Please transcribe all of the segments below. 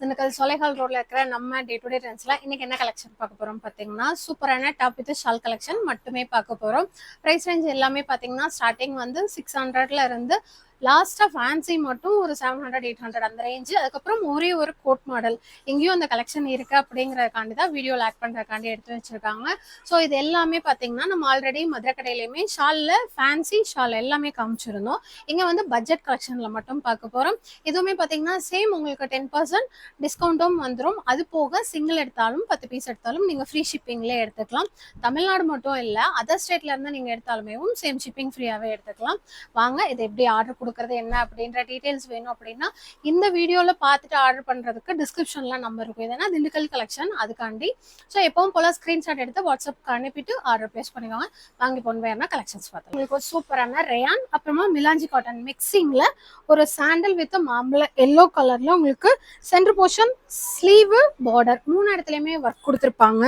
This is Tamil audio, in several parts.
திண்டுக்கல் சோலைஹால் ரோட்ல இருக்கிற நம்ம டே டு டே ட்ரெண்ட்ஸ்ல இன்னைக்கு என்ன கலெக்ஷன் பார்க்க போறோம் பாத்தீங்கன்னா சூப்பரான டாப் வித் ஷால் கலெக்ஷன் மட்டுமே பார்க்க போறோம். பிரைஸ் ரேஞ்ச் எல்லாமே பாத்தீங்கன்னா ஸ்டார்டிங் வந்து 600ல இருந்து லாஸ்டா ஃபேன்சி மட்டும் ஒரு 700 800 அந்த ரேஞ்ச். அதுக்கப்புறம் ஒரே ஒரு கோட் மாடல் எங்கேயும் அந்த கலெக்ஷன் இருக்கு அப்படிங்கறதுக்காண்டி தான் வீடியோ லேக் பண்றதுக்காண்டி எடுத்து வச்சிருக்காங்க. ஸோ இது எல்லாமே பாத்தீங்கன்னா நம்ம ஆல்ரெடி மதுரை கடையிலுமே ஷால்ல ஃபேன்சி ஷால் எல்லாமே காமிச்சிருந்தோம். இங்க வந்து பட்ஜெட் கலெக்ஷன்ல மட்டும் பார்க்க போறோம். இதுவுமே பாத்தீங்கன்னா சேம் உங்களுக்கு 10% டிஸ்கவுண்ட்டும் வந்துடும். அது போக சிங்கிள் எடுத்தாலும் 10 பீஸ் எடுத்தாலும் நீங்க ஃப்ரீ ஷிப்பிங்லேயே எடுத்துக்கலாம். தமிழ்நாடு மட்டும் இல்ல அதர் ஸ்டேட்ல இருந்து நீங்க எடுத்தாலுமே சேம் ஷிப்பிங் ஃப்ரீயாவே எடுத்துக்கலாம். வாங்க இது எப்படி ஆர்டர் கொடுக்கறது என்ன அப்படின்ற டீடைல்ஸ் வேணும் அப்படின்னா இந்த வீடியோல பார்த்துட்டு ஆர்டர் பண்றதுக்கு டிஸ்கிரிப்ஷன்ல நம்பர் இருக்கும். இதனா திண்டுக்கல் கலெக்ஷன் அதுக்காண்டி. ஸோ எப்பவும் போல ஸ்கிரீன்ஷாட் எடுத்து வாட்ஸ்அப்க்கு அனுப்பிட்டு ஆர்டர் பிளேஸ் பண்ணிக்கோங்க. வாங்கி போன கலெக்ஷன்ஸ் பார்த்தோம். உங்களுக்கு ஒரு சூப்பரான ரேயான் அப்புறமா மிலாஞ்சி காட்டன் மிக்சிங்ல ஒரு சாண்டல் வித் மாம்பழ எல்லோ கலர்ல உங்களுக்கு சென்டர் போர்ஷன் ஸ்லீவ் பார்டர் 3 இடத்துலயுமே ஒர்க் கொடுத்துருப்பாங்க.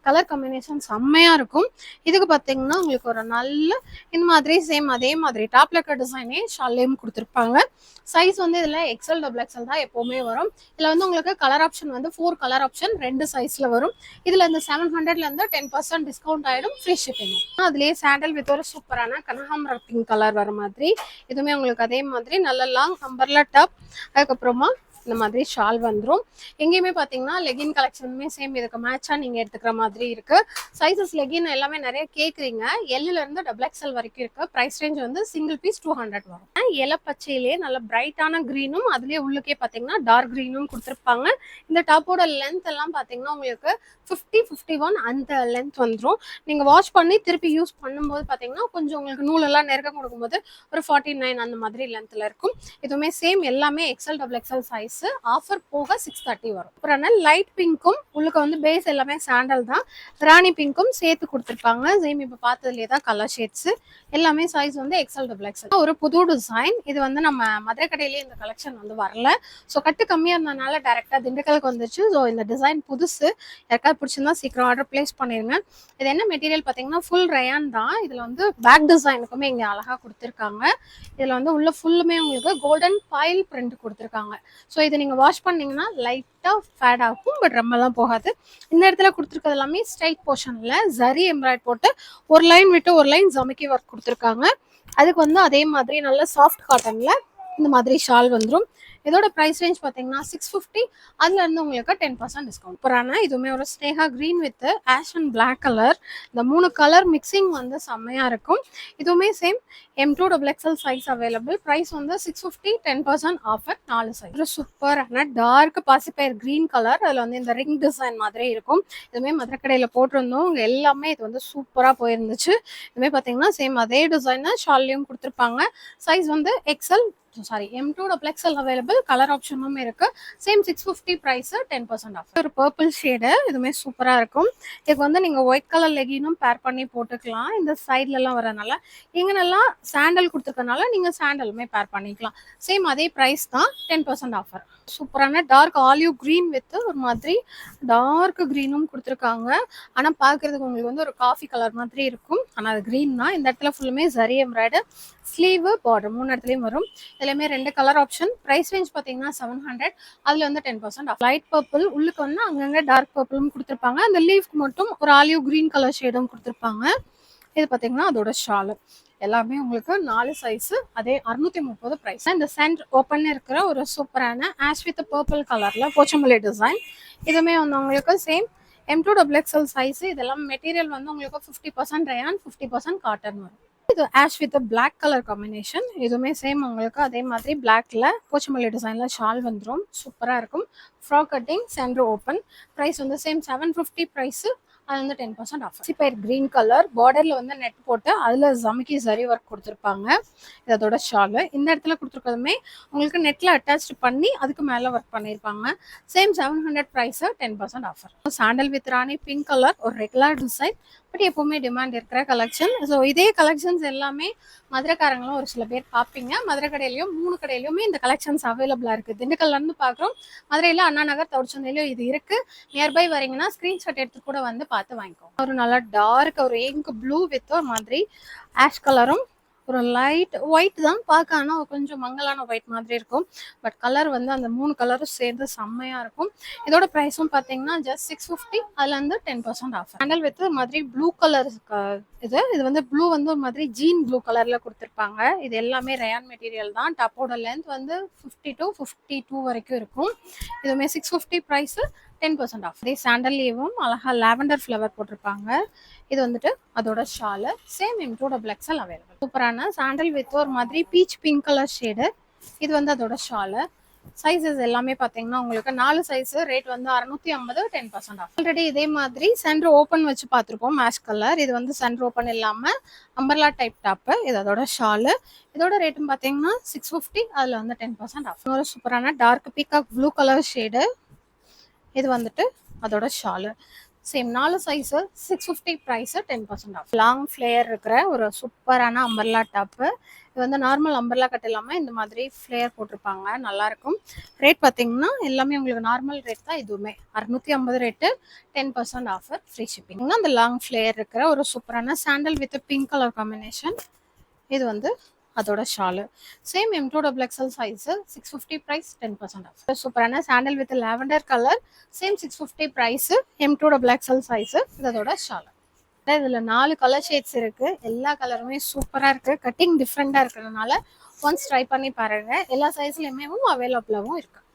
கலர் காம்பினேஷன் செம்மையா இருக்கும். இதுக்கு பாத்தீங்கன்னா உங்களுக்கு ஒரு நல்ல இந்த மாதிரி சேம் அதே மாதிரி டாப்ல இருக்க டிசைனே ஷால்லையும் கொடுத்துருப்பாங்க. சைஸ் வந்து இதுல எக்ஸ்எல் டபுள் எக்ஸ்எல் தான் எப்பவுமே வரும். இதுல வந்து உங்களுக்கு கலர் ஆப்ஷன் வந்து 4 கலர் ஆப்ஷன் 2 சைஸ்ல வரும். இதுல இந்த 700ல இருந்து 10% டிஸ்கவுண்ட் ஆயிடும். Free shipping. அதுலயே சாண்டல் வித் ஒரு சூப்பரான கனகாம்பரம் பிங்க் கலர் வர மாதிரி இதுவுமே உங்களுக்கு அதே மாதிரி நல்ல லாங் அம்பர்லா டாப். அதுக்கப்புறமா இந்த மாதிரி ஷால் வந்துடும். எங்கேயுமே பார்த்தீங்கன்னா லெகின் கலெக்ஷனுமே சேம் இதுக்கு மேட்சா நீங்க எடுத்துக்கிற மாதிரி இருக்கு. சைசஸ் லெகின் எல்லாமே நிறைய கேட்குறீங்க. எல்லுல இருந்து டபுள் எக்ஸ்எல் வரைக்கும் இருக்கு. பிரைஸ் ரேஞ்ச் வந்து சிங்கிள் பீஸ் 200 வரும். இலை பச்சையிலேயே நல்ல பிரைட்டான கிரீனும் அதுலயே உள்ளுக்கே பார்த்தீங்கன்னா டார்க் கிரீனும் கொடுத்துருப்பாங்க. இந்த டாப்போட லென்த் எல்லாம் பார்த்தீங்கன்னா உங்களுக்கு 50-51 அந்த லென்த் வந்துடும். நீங்க வாஷ் பண்ணி திருப்பி யூஸ் பண்ணும்போது பார்த்தீங்கன்னா கொஞ்சம் உங்களுக்கு நூலெல்லாம் நெருக்கம் கொடுக்கும்போது ஒரு 49 அந்த மாதிரி லென்த்ல இருக்கும். இதுவுமே சேம் எல்லாமே XL double XL size. Offer போக 630 வரும். அப்புறம் லைட் பிங்க்கும் உள்ளுக்கு வந்து பேஸ் எல்லாமே சாண்டல் தான். ராணி பிங்க்கும் சேர்த்து கொடுத்துருப்பாங்க. சேம் இப்ப பார்த்ததுலேயே தான் கலர் ஷேட்ஸ் எல்லாமே. சைஸ் வந்து எக்ஸ்எல் டபுள் எக்ஸ்எல். ஒரு புது டிசைன் இது வந்து நம்ம மதுரை கடையிலேயே இந்த கலெக்ஷன் வந்து வரல. ஸோ கட்டு கம்மியா இருந்ததுனால டைரக்டா திண்டுக்கலுக்கு வந்துச்சு. ஸோ இந்த டிசைன் புதுசு. யாருக்காவது பிடிச்சிருந்தா சீக்கிரம் ஆர்டர் பிளேஸ் பண்ணிருங்க. இது என்ன மெட்டீரியல் பார்த்தீங்கன்னா ஃபுல் ரயான் தான். இதுல வந்து பேக் டிசைனுக்குமே இங்க அழகா கொடுத்துருக்காங்க. இதுல வந்து உள்ள ஃபுல்லுமே உங்களுக்கு கோல்டன் பாயில் பிரிண்ட் கொடுத்துருக்காங்க. ஸோ இதை நீங்கள் வாஷ் பண்ணிங்கன்னா லைட்டாக ஃபேட் ஆகும். பட் ரொம்பலாம் போகாது. இந்த இடத்துல கொடுத்துருக்கிறது எல்லாமே ஸ்ட்ரைட் போர்ஷனில் ஜரி எம்ப்ராய்ட் போட்டு ஒரு லைன் விட்டு ஒரு லைன் ஜமிக்கி ஒர்க் கொடுத்துருக்காங்க. அதுக்கு வந்து அதே மாதிரி நல்ல சாஃப்ட் காட்டனில் இந்த மாதிரி ஷால் வந்துடும். இதோட ப்ரைஸ் ரேஞ்ச் பார்த்தீங்கன்னா 650. அதுல இருந்து உங்களுக்கு 10% டிஸ்கவுண்ட். அப்புறம் இதுவுமே ஒரு ஸ்னேகா green with ash and black colour. இந்த 3 கலர் மிக்சிங் வந்து செம்மையா இருக்கும். இதுவுமே same M2 double XL size available. Price வந்து 650. 10% ஆஃபர் 4 சைஸ். ஒரு சூப்பரான டார்க் பாசிப்பயர் கிரீன் கலர். அதில் வந்து இந்த ரிங் டிசைன் மாதிரி இருக்கும். இதுவுமே மதுரை கடையில் போட்டிருந்தோம். இங்கே எல்லாமே இது வந்து சூப்பராக போயிருந்துச்சு. இதுவுமே பார்த்தீங்கன்னா சேம் அதே டிசைன் ஷால்லையும் கொடுத்துருப்பாங்க. சைஸ் வந்து XL sorry M2 double XL available. Colour ஆப்ஷனும் இருக்கு. Same 650 price 10% off. ஒரு பர்பிள் ஷேடு இதுவுமே சூப்பரா இருக்கும். இதுக்கு வந்து நீங்க ஒயிட் கலர் லெகினும் பேர் பண்ணி போட்டுக்கலாம். இந்த சைட்ல எல்லாம் வரனால இங்கனெல்லாம் சாண்டல் கொடுத்துருக்கனால நீங்க சாண்டலுமே பேர் பண்ணிக்கலாம். சேம் அதே பிரைஸ் தான். 10% ஆஃபர். சூப்பரான டார்க் ஆலிவ் கிரீன் வித் ஒரு மாதிரி டார்க் கிரீனும் கொடுத்துருக்காங்க. ஆனா பாக்குறதுக்கு உங்களுக்கு வந்து ஒரு காஃபி கலர் மாதிரி இருக்கும். ஆனா அது கிரீன் தான். இந்த இடத்துல ஃபுல்லுமே ஜரி எம்ப்ராய்டு ஸ்லீவ் பார்டர் 3 இடத்துலயும் வரும். எல்லாமே 2 கலர் ஆப்ஷன். பிரைஸ் ரேஞ்ச் பார்த்தீங்கன்னா 700. அதுல வந்து 10% ஆஃப். லைட் பர்பிள் உள்ளுக்கு வந்து அங்கங்க டார்க் பர்பிளும் கொடுத்துருப்பாங்க. அந்த லீஃப்க்கு மட்டும் ஒரு ஆலிவ் கிரீன் கலர் ஷேடும் கொடுத்துருப்பாங்க. இது பார்த்தீங்கன்னா அதோட ஷால் எல்லாமே உங்களுக்கு 4 சைஸ். அதே 630 பிரைஸ். இந்த சென்ட் ஓப்பன் இருக்கிற ஒரு சூப்பரான ஆஷ் வித் பர்பிள் கலர்ல போச்சம்பள்ளி டிசைன். இதுவுமே வந்து உங்களுக்கு same M2 double XL size. இதெல்லாம் மெட்டீரியல் வந்து உங்களுக்கு 50% ரயான் 50% காட்டன் வரும். இது ash with black colour combination. இதுவுமே சேம் உங்களுக்கு அதே மாதிரி பிளாக்ல போச்சம்பள்ளி டிசைன்ல ஷால் வந்துடும். சூப்பரா இருக்கும். Frock cutting centre open. Price வந்து சேம் 750 பிரைஸ். அது வந்து 10% ஆஃபர். சிப்பயர் கிரீன் கலர் பார்டர்ல வந்து நெட் போட்டு அதுல ஜமிக்கி சரி ஒர்க் கொடுத்துருப்பாங்க. இதோட ஷால் இந்த இடத்துல கொடுத்துருக்கதுமே உங்களுக்கு நெட்ல அட்டாச் பண்ணி அதுக்கு மேல ஒர்க் பண்ணிருப்பாங்க. Same 700 price 10% offer. Sandal with Rani pink colour ஒரு ரெகுலர் டிசைன். பட் எப்பவுமே டிமாண்ட் இருக்கிற கலெக்ஷன். ஸோ இதே கலெக்ஷன்ஸ் எல்லாமே மதுரைக்காரங்களும் ஒரு சில பேர் பார்ப்பீங்க. மதுரை கடையிலயும் 3 கடையிலுமே இந்த கலெக்ஷன்ஸ் அவைலபிளா இருக்கு. திண்டுக்கல்ல இருந்து பாக்குறோம். மதுரையில அண்ணா நகர் தவுச்சந்தையிலும் இது இருக்கு. நியர்பை வரீங்கன்னா ஸ்கிரீன்ஷாட் எடுத்து கூட வந்து பார்த்து வாங்கிக்கோங்க. ஒரு நல்ல டார்க் ஒரு இங்க் ப்ளூ வித் ஒரு மாதிரி ஆஷ் கலரும் ஒரு லைட் ஒயிட் தான் பார்க்க, ஆனால் கொஞ்சம் மங்கலான ஒயிட் மாதிரி இருக்கும். பட் கலர் வந்து அந்த 3 கலரும் சேர்ந்து செம்மையாக இருக்கும். இதோட ப்ரைஸும் பார்த்தீங்கன்னா ஜஸ்ட் 650. அதுலேருந்து 10% ஆஃப். ஹேண்டல் வித் மாதிரி ப்ளூ கலர் இது வந்து ப்ளூ வந்து ஒரு மாதிரி ஜீன் ப்ளூ கலரில் கொடுத்துருப்பாங்க. இது எல்லாமே ரயான் மெட்டீரியல் தான். டாப்போட லென்த் வந்து 50 to 52 வரைக்கும் இருக்கும். இதுவுமே 650 ப்ரைஸு, 10% ஆஃப். இதே சாண்டல்லேயும் அழகாக லாவெண்டர் ஃப்ளவர் போட்டிருப்பாங்க. இது வந்துட்டு அதோட shawl. Same M2 XL available. சூப்பரான சாண்டல் வித் ஒரு மாதிரி பீச் பிங்க் கலர் ஷேடு. இது வந்து அதோட ஷாலு. சைஸஸ் எல்லாமே பார்த்தீங்கன்னா உங்களுக்கு 4 சைஸ். ரேட் வந்து 650, 10% ஆஃப். ஆல்ரெடி இதே மாதிரி சென்டர் ஓப்பன் வச்சு பார்த்துருப்போம், மேஷ் கலர். இது வந்து சென்டர் ஓப்பன் இல்லாமல் அம்பர்லா டைப் டாப்பு. இது அதோட ஷாலு. இதோட ரேட்டும் பார்த்தீங்கன்னா 650. அதில் வந்து 10% ஆஃப். ஒரு சூப்பரான dark peacock blue colour shade. இது வந்துட்டு அதோட shawl. Same 4 size, 650 price, 10% off. Long flare இருக்கிற ஒரு சூப்பரான அம்பர்லா டாப்பு. இது வந்து நார்மல் அம்பர்லா கட் இல்லாமல் இந்த மாதிரி ஃப்ளேயர் போட்டிருப்பாங்க, நல்லாயிருக்கும். ரேட் பார்த்தீங்கன்னா எல்லாமே உங்களுக்கு நார்மல் ரேட் தான். இதுவுமே 650 ரேட்டு, 10% ஆஃபர், ஃப்ரீ ஷிப்பிங். அந்த லாங் ஃப்ளேயர் இருக்கிற ஒரு சூப்பரான sandal with pink colour combination. இது வந்து அதோட shawl. Same M2 XL size, 650 price, 10% off. சூப்பரான sandal with lavender colour. Same 650 price, M2 XL size. இது அதோட ஷாலு. இதில் 4 கலர் ஷேட்ஸ் இருக்குது. எல்லா கலருமே சூப்பராக இருக்குது. கட்டிங் டிஃப்ரெண்ட்டாக இருக்கிறதுனால ஒன்ஸ் ட்ரை பண்ணி பாருங்கள். எல்லா சைஸ்லையுமே அவைலபிளாகவும் இருக்குது.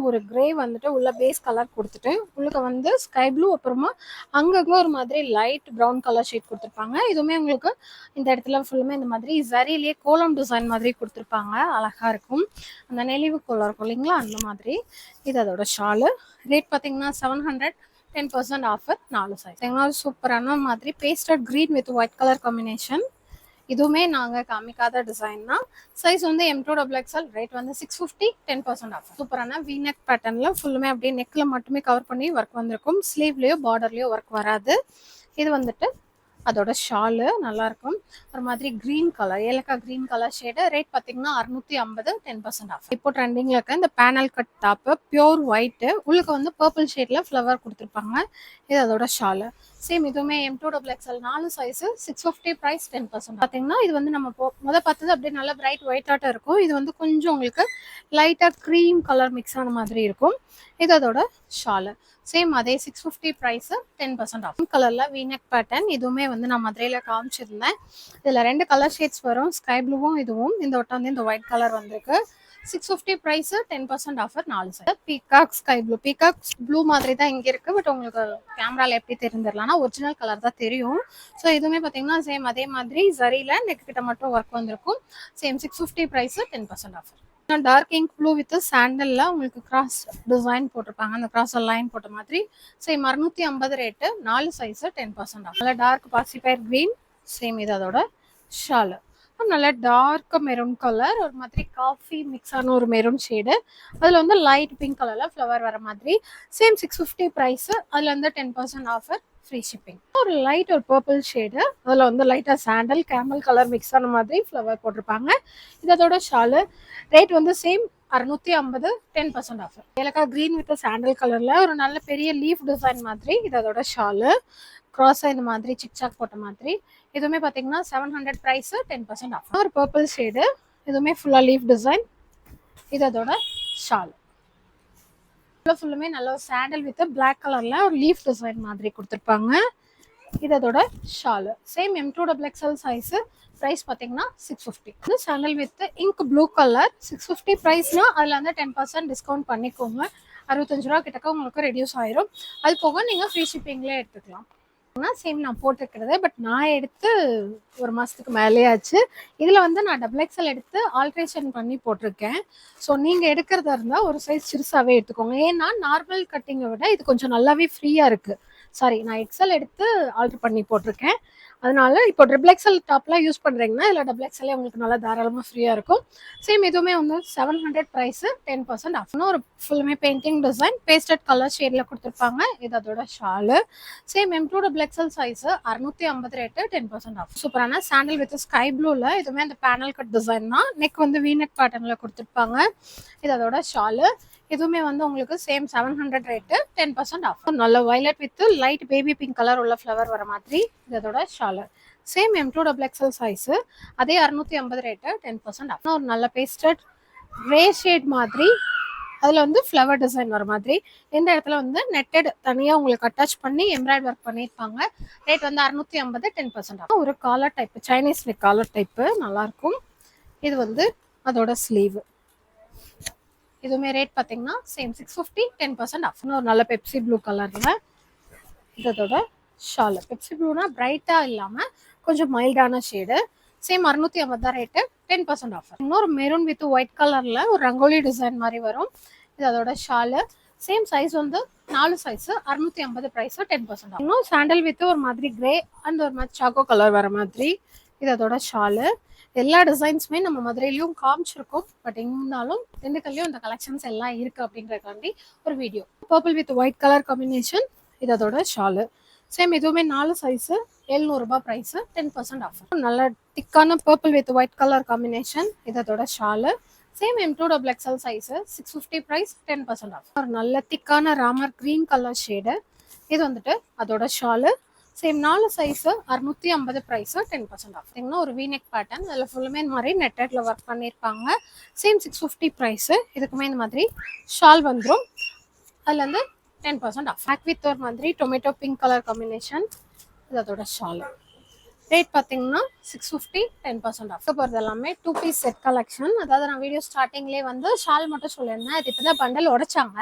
ஒரு கிரே வந்துட்டு உள்ள பேஸ் கலர் கொடுத்துட்டு உங்களுக்கு வந்து ஸ்கை ப்ளூ, அப்புறமா அங்கங்க ஒரு மாதிரி லைட் ப்ரௌன் கலர் ஷேட் கொடுத்துருப்பாங்க. இதுவுமே உங்களுக்கு இந்த இடத்துல ஃபுல்லுமே இந்த மாதிரி ஜரியிலேயே கோலம் டிசைன் மாதிரி கொடுத்துருப்பாங்க, அழகா இருக்கும். அந்த நெளிவு கோலம் இருக்கும் இல்லைங்களா, அந்த மாதிரி. இது அதோட ஷாலு. ரேட் பார்த்தீங்கன்னா 700, 10% ஆஃபர், 4 சைஸ். சூப்பரான மாதிரி pasted green with white colour combination. இதுவுமே நாங்கள் காமிக்காத டிசைன் தான். சைஸ் வந்து M2 XL. ரேட் வந்து 650, 10% ஆஃப். சூப்பரான V-neck பேட்டர்னில் ஃபுல்லுமே அப்படியே நெக்கில் மட்டுமே கவர் பண்ணி ஒர்க் வந்திருக்கும். ஸ்லீவ்லேயோ பார்டர்லேயோ ஒர்க் வராது. இது வந்துட்டு அதோட ஷாலு, நல்லாயிருக்கும். ஒரு மாதிரி க்ரீன் கலர், ஏலக்காய் க்ரீன் கலர் ஷேடு. ரேட் பார்த்தீங்கன்னா 650, 10% ஆஃப். இப்போ ட்ரெண்டிங்கில் இருக்க இந்த panel cut top, pure white, உள்ளுக்கு வந்து பர்பிள் ஷேடில் ஃப்ளவர் கொடுத்துருப்பாங்க. இது அதோட ஷாலு. சேம் இதுவுமே M2 XL 4 சைஸு, 650 ப்ரைஸ், 10%. பார்த்தீங்கன்னா இது வந்து நம்ம பார்த்தது அப்படியே நல்லா பிரைட் ஒயிட்டாட்டம் இருக்கும். இது வந்து கொஞ்சம் உங்களுக்கு லைட்டாக க்ரீம் கலர் மிக்ஸ் ஆன மாதிரி இருக்கும். இது அதோட ஷாலு. சேம் அதே 650 ப்ரைஸு, 10% ஆஃப். கலரில் V-neck பேட்டர்ன். இதுவுமே வந்து நான் மதுரையில் காமிச்சிருந்தேன். இதில் 2 கலர் ஷேட்ஸ் வரும், ஸ்கை ப்ளூவும் இதுவும். இந்த ஒட்ட வந்து இந்த ஒயிட் கலர் வந்திருக்கு. 650 price, 10% offer, 4 size. Peacock sky blue. Peacock blue மாதிரி தான் இங்கே இருக்குது. பட் உங்களுக்கு கேமராவில் எப்படி தெரிஞ்சிடலாம்னா ஒரிஜினல் கலர் தான் தெரியும். ஸோ இதுவுமே பார்த்தீங்கன்னா சேம் அதே மாதிரி ஜரியில் நெக் கிட்ட மட்டும் ஒர்க் வந்திருக்கும். Same 650 price, 10% offer. Dark ink blue with சாண்டல்ல உங்களுக்கு கிராஸ் டிசைன் போட்டிருப்பாங்க, அந்த கிராஸ் லைன் போட்ட மாதிரி. Same 650 rate, 4 size, 10% off. நல்லா டார்க் பாசிஃபயர் கிரீன். சேம் இது அதோட ஷாலு. நல்லா டார்க் மெரூன் கலர், ஒரு மாதிரி காஃபி மிக்ஸ் ஆன ஒரு மெரூன் ஷேடு. அதில் வந்து லைட் பிங்க் கலரில் ஃப்ளவர் வர மாதிரி. Same 650 price. அதில் வந்து 10% ஆஃபர், ஃப்ரீ ஷிப்பிங். ஒரு லைட் ஒரு பர்பிள் ஷேடு, அதில் வந்து லைட்டாக சாண்டல் கேமல் கலர் மிக்ஸ் ஆன மாதிரி ஃப்ளவர் போட்டிருப்பாங்க. இது அதோட ஷாலு. ரேட் வந்து சேம் 650, 10% ஆஃபர். ஏலக்காய் க்ரீன் வித் சாண்டல் கலரில் ஒரு நல்ல பெரிய லீஃப் டிசைன் மாதிரி. இது அதோட ஷாலு. க்ராஸாக இந்த மாதிரி சிக்சாக் போட்ட மாதிரி. இதுவுமே பார்த்தீங்கன்னா 700 ப்ரைஸு, 10% ஆஃப். ஒரு பர்பிள் ஷேடு. இதுவுமே ஃபுல்லாக லீஃப் டிசைன். இது அதோட ஷாலு. ஃபுல்லுமே நல்ல ஒரு சாண்டல் வித் பிளாக் கலரில் ஒரு லீஃப் டிசைன் மாதிரி கொடுத்துருப்பாங்க. இது அதோட shawl. Same M2 XL size. Price பார்த்தீங்கன்னா 650. இது sandal with ink blue colour. 650 ப்ரைஸ்னால் அதில் வந்து 10% டிஸ்கவுண்ட் பண்ணிக்கோங்க. 65 ரூபா கிட்டக்க உங்களுக்கு ரெடியூஸ் ஆயிரும். அது போக நீங்கள் ஃப்ரீ ஷிப்பிங்லேயே எடுத்துக்கலாம். சேம் நான் போட்டிருக்கிறது, பட் நான் எடுத்து ஒரு மாதத்துக்கு மேலேயே ஆச்சு. இதில் வந்து நான் XXL எடுத்து ஆல்ட்ரேஷன் பண்ணி போட்டிருக்கேன். ஸோ நீங்கள் எடுக்கிறதா இருந்தால் ஒரு சைஸ் சிறுசாகவே எடுத்துக்கோங்க. ஏன்னா நார்மல் கட்டிங்கை விட இது கொஞ்சம் நல்லாவே ஃப்ரீயாக இருக்குது. சாரி, நான் XL எடுத்து ஆல்ட்ரு பண்ணி போட்டிருக்கேன். அதனால இப்போ XXL டாப்லாம் யூஸ் பண்ணுறீங்கன்னா இதில் XXL உங்களுக்கு நல்லா தாராளமாக ஃப்ரீயாக இருக்கும். சேம் இதுவுமே வந்து 700 ப்ரைஸு, 10% ஆஃப். ஒரு ஃபுல்லுமே பெயிண்டிங் டிசைன் பேஸ்டட் கலர் ஷேடில் கொடுத்துருப்பாங்க. இது அதோட shawl. Same M2 size, 650 rate, 10% off. சூப்பரான சாண்டல் வித் ஸ்கை ப்ளூவில். இதுவுமே அந்த பேனல் கட் டிசைன் தான். நெக் வந்து V-neck பேட்டர்னில் கொடுத்துருப்பாங்க. இது அதோட ஷாலு. இதுவுமே வந்து உங்களுக்கு சேம் 700 ரேட்டு, 10% ஆஃப். நல்ல violet with light baby pink colour உள்ள ஃப்ளவர் வர மாதிரி. இது அதோட Shalu. Shalu. Same M2XXL size, அதே 650 ரேட்டு, 10% ஆஃப். ஒரு நல்ல பேஸ்டட் கிரே ஷேட் மாதிரி, அதில் வந்து ஃப்ளவர் டிசைன் வர மாதிரி, இந்த இடத்துல வந்து நெட்டட் தனியாக உங்களுக்கு அட்டாச் பண்ணி எம்ப்ராய்டரி ஒர்க் பண்ணியிருப்பாங்க. ரேட் வந்து 650, 10% ஆஃப். ஒரு collar type, Chinese with collar type, நல்லாயிருக்கும். இது வந்து அதோட ஸ்லீவ். இதுவுமே ரேட் பார்த்தீங்கன்னா சேம் 650, 10% ஆஃப். ஒரு நல்ல பெப்சி ப்ளூ கலரில் இதோட ஷாலு. பெப்சி ப்ளூனா பிரைட்டாக இல்லாமல் கொஞ்சம் மைல்டான ஷேடு. சேம் 650 தான் ரேட்டு, 10% ஆஃபர். இன்னொரு மெரூன் வித் ஒயிட் கலரில் ஒரு ரங்கோலி டிசைன் மாதிரி வரும். இது அதோட ஷாலு. சேம் சைஸ் வந்து 4 சைஸு, 650 ப்ரைஸு, 10% ஆஃப். இன்னும் சாண்டல் வித் ஒரு மாதிரி கிரே அண்ட் ஒரு மாதிரி சாக்கோ கலர் வர மாதிரி இது அதோட ஷாலு. எல்லா டிசைன்ஸுமே நம்ம மதுரையிலையும் காமிச்சிருக்கோம். பட் இருந்தாலும் திண்டுக்கல்லையும் இந்த கலெக்ஷன்ஸ் எல்லாம் இருக்குது அப்படின்றக்காண்டி ஒரு video. Purple with white colour combination, இது அதோட ஷாலு. சேம் இதுவுமே 4 சைஸு, 700 ரூபாய் ப்ரைஸு, 10% ஆஃபர். நல்ல திக்கான purple with white colour combination, இது அதோட shawl. Same M2XXL size, 650 price, 10% off. ஒரு நல்ல திக்கான ராமர் க்ரீன் கலர் ஷேடு, இது வந்துட்டு அதோட shawl. Same 4 size, 650 price, 10% off. பார்த்தீங்கன்னா ஒரு வீநெக் பேட்டர்ன், அதில் ஃபுல்லுமே இந்த மாதிரி நெட்டடில் ஒர்க் பண்ணியிருப்பாங்க. Same 650 price. இதுக்குமே இந்த மாதிரி ஷால் வந்துடும். அதில் வந்து 10% ஆஃப். பேக் வித் ஒரு மாதிரி டொமேட்டோ பிங்க் கலர் காம்பினேஷன், இது அதோட ஷால். ரேட் பார்த்தீங்கன்னா 650, 10% ஆஃப். போகிறது எல்லாமே 2 பீஸ் செட் கலெக்ஷன். அதாவது நான் வீடியோ ஸ்டார்டிங்லேயே வந்து ஷால் மட்டும் சொல்லியிருந்தேன். இது இப்போ தான் பண்டல் உடைச்சாங்க.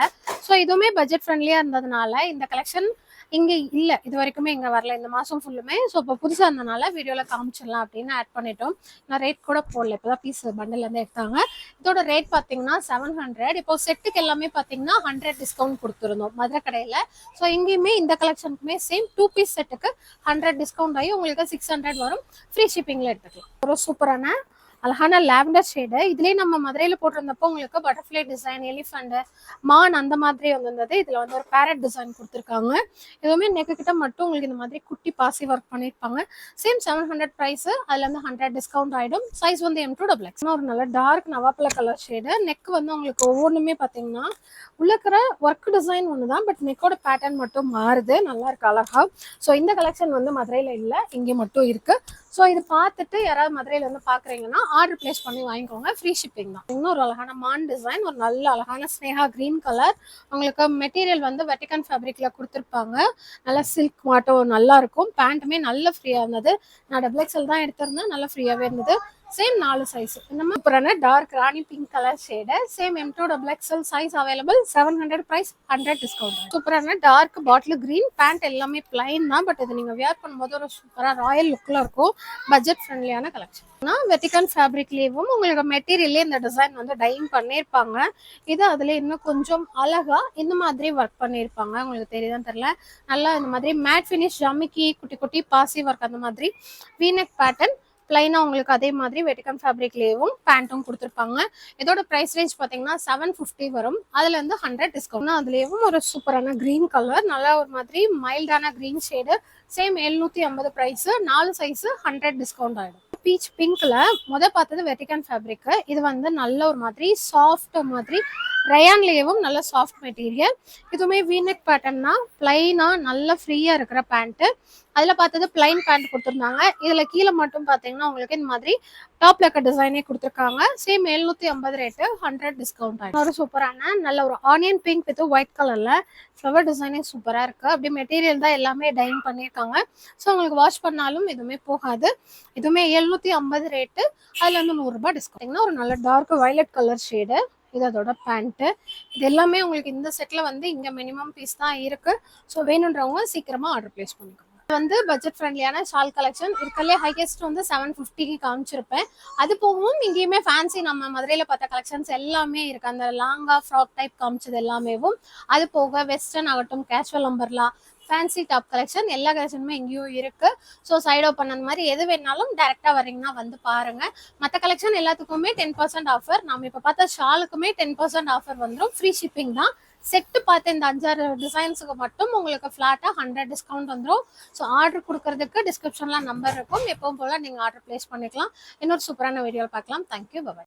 ஸோ இதுவுமே பட்ஜெட் ஃப்ரெண்ட்லியாக இருந்ததுனால இந்த கலெக்ஷன் இங்கே இல்லை, இது வரைக்குமே இங்கே வரல இந்த மாதம் ஃபுல்லுமே. ஸோ இப்போ புதுசாக இருந்தனால வீடியோவில் காமிச்சிடலாம் அப்படின்னு ஆட் பண்ணிட்டோம். நான் ரேட் கூட போடல, இப்போ தான் பீஸ் பண்டல்லேருந்து எடுத்தாங்க. இதோட ரேட் பார்த்தீங்கன்னா 700. இப்போ செட்டுக்கு எல்லாமே பார்த்தீங்கன்னா 100 டிஸ்கவுண்ட் கொடுத்துருந்தோம் மதுரை கடையில். ஸோ இங்கேயுமே இந்த கலெக்ஷனுக்குமே சேம் 2 பீஸ் செட்டுக்கு 100 டிஸ்கவுண்ட் ஆகி உங்களுக்கு 600 வரும். ஃப்ரீ ஷிப்பிங்கில் எடுத்துக்கலாம். ஒரு சூப்பரான அழகான லாவெண்டர் ஷேடு. இதுலேயே நம்ம மதுரையில் போட்டிருந்தப்போ உங்களுக்கு பட்டர்ஃப்ளை டிசைன், எலிஃபண்ட், மான் அந்த மாதிரி வந்திருந்தது. இதில் வந்து ஒரு பேரட் டிசைன் கொடுத்துருக்காங்க. எதுவுமே நெக்கு கிட்ட மட்டும் உங்களுக்கு இந்த மாதிரி குட்டி பாசி ஒர்க் பண்ணியிருப்பாங்க. சேம் 700 ப்ரைஸு, அதில் வந்து 100 டிஸ்கவுண்ட் ஆகிடும். சைஸ் வந்து M2XX. ஒரு நல்ல டார்க் நவாப்பழ கலர் ஷேடு. நெக் வந்து உங்களுக்கு ஒவ்வொன்றுமே பார்த்தீங்கன்னா உள்ளக்கிற ஒர்க் டிசைன் ஒன்று தான், பட் நெக்கோட பேட்டர்ன் மட்டும் மாறுது. நல்லா இருக்கு அழகா. ஸோ இந்த கலெக்ஷன் வந்து மதுரையில் இல்லை, இங்கே மட்டும் இருக்கு. ஸோ இது பார்த்துட்டு யாராவது மதுரையில் வந்து பார்க்குறீங்கன்னா ஆர்டர் பிளேஸ் பண்ணி வாங்கிக்கோங்க. ஃப்ரீ ஷிப்பிங் தான். இன்னொரு அழகான மான் டிசைன், ஒரு நல்ல அழகான ஸ்னேகா கிரீன் கலர். உங்களுக்கு மெட்டீரியல் வந்து வெட்டிகன் ஃபேப்ரிக்ல கொடுத்துருப்பாங்க. நல்லா சில்க் மாட்டம் நல்லா இருக்கும். பேண்ட்டுமே நல்ல ஃப்ரீயாக இருந்தது. நான் XXL தான் எடுத்திருந்தேன், நல்லா ஃப்ரீயாகவே இருந்தது. Same 4 size. இந்த மாதிரி சூப்பரான dark rani pink colour shade. Same M2XXL size available. 700 price, 100 discount. சூப்பரான டார்க் பாட்டில் கிரீன். பேண்ட் எல்லாமே பிளைன் தான், பட் இது நீங்கள் வியர் பண்ணும்போது ஒரு சூப்பராக ராயல் லுக்கில் இருக்கும். Budget ஃப்ரெண்ட்லியான collection. வெட்டிகன் ஃபேப்ரிக்லேயும் உங்களுக்கு மெட்டீரியல்லே இந்த டிசைன் வந்து டைங் பண்ணியிருப்பாங்க. இது அதில் இன்னும் கொஞ்சம் அழகா இந்த மாதிரி ஒர்க் பண்ணியிருப்பாங்க. உங்களுக்கு தெரியுதான்னு தெரியல. நல்லா இந்த மாதிரி மேட் ஃபினிஷ் ஜமிக்கி குட்டி குட்டி பாசி ஒர்க் அந்த மாதிரி வீநெக் பேட்டர்ன் பிளைனா உங்களுக்கு அதே மாதிரி வெட்டிகன் ஃபேப்ரிக்லேயும் பேண்ட்டும் கொடுத்துருப்பாங்க. இதோட ப்ரைஸ் ரேஞ்ச் பார்த்தீங்கன்னா 750 வரும். அதில் வந்து 100 டிஸ்கவுண்ட். அதுலேயும் ஒரு சூப்பரான க்ரீன் கலர், நல்லா ஒரு மாதிரி மைல்டான green shade. Same 750 price, 4 size, 100 discount ஆகிடும். பீச் பிங்க்ல பார்த்தது வெட்டிகன் ஃபேப்ரிக். இது வந்து நல்ல ஒரு மாதிரி சாஃப்ட் மாதிரி ரயான்லேயும் நல்ல சாஃப்ட் மெட்டீரியல். இதுவுமே வீநெக் பேட்டர்னா பிளைனா நல்ல ஃப்ரீயாக இருக்கிற பேண்ட்டு. அதில் பார்த்தது பிளைன் பேண்ட் கொடுத்துருந்தாங்க. இதில் கீழே மட்டும் பார்த்தீங்கன்னா உங்களுக்கு இந்த மாதிரி டாப் லக்க டிசைனே கொடுத்துருக்காங்க. சேம் 750 ரேட்டு, 100 டிஸ்கவுண்ட் ஆகிடும். ஒரு சூப்பரான நல்ல ஒரு ஆனியன் பிங்க் வித் ஒயிட் கலரில் ஃப்ளவர் டிசைனே சூப்பராக இருக்குது. அப்படி மெட்டீரியல் தான் எல்லாமே டைன் பண்ணியிருக்காங்க. ஸோ உங்களுக்கு வாஷ் பண்ணாலும் எதுவுமே போகாது. இதுவுமே 750 ரேட்டு, அதில் வந்து 100 ரூபாய் டிஸ்கவுண்ட். ஒரு நல்ல டார்க் வயலட் கலர் ஷேடு. இது அதோட பேண்ட்டு. இது எல்லாமே உங்களுக்கு இந்த செட்டில் வந்து இங்கே மினிமம் பீஸ் தான் இருக்குது. ஸோ வேணுன்றவங்க சீக்கிரமாக ஆர்டர் பிளேஸ் பண்ணிக்கோங்க. வந்து பட்ஜெட் ஃப்ரெண்ட்லியான ஷால் கலெக்ஷன் இருக்கலே. ஹையஸ்ட் வந்து 750க்கு காமிச்சிருப்பேன். அது போகவும் இங்கேயுமே ஃபேன்சி நம்ம மதுரையில் பார்த்த கலெக்ஷன்ஸ் எல்லாமே இருக்குது. அந்த லாங்கா ஃப்ராக் டைப் காமிச்சது எல்லாமேவும். அது போக வெஸ்டர்ன் ஆகட்டும், casual umbrella, fancy top collection எல்லா கலெக்ஷனுமே இங்கேயும் இருக்குது. ஸோ சைட் ஓப்பன் அந்த மாதிரி எது வேணாலும் டேரெக்டாக வரீங்கன்னா வந்து பாருங்கள். மற்ற கலெக்ஷன் எல்லாத்துக்குமே 10% ஆஃபர். நம்ம இப்போ பார்த்த ஷாலுக்குமே 10% ஆஃபர் வந்துடும். ஃப்ரீ ஷிப்பிங் தான். செட்டு பார்த்து இந்த 5-6 டிசைன்ஸுக்கு மட்டும் உங்களுக்கு ஃப்ளாட்டாக 100 டிஸ்கவுண்ட் வந்துடும். ஸோ ஆர்டர் கொடுக்கறதுக்கு டிஸ்கிரிப்ஷனில் நம்பர் இருக்கும். எப்பவும் போல் நீங்கள் ஆர்டர் பிளேஸ் பண்ணிக்கலாம். இன்னொரு சூப்பரான வீடியோவில் பார்க்கலாம். தேங்க்யூ, பாய்.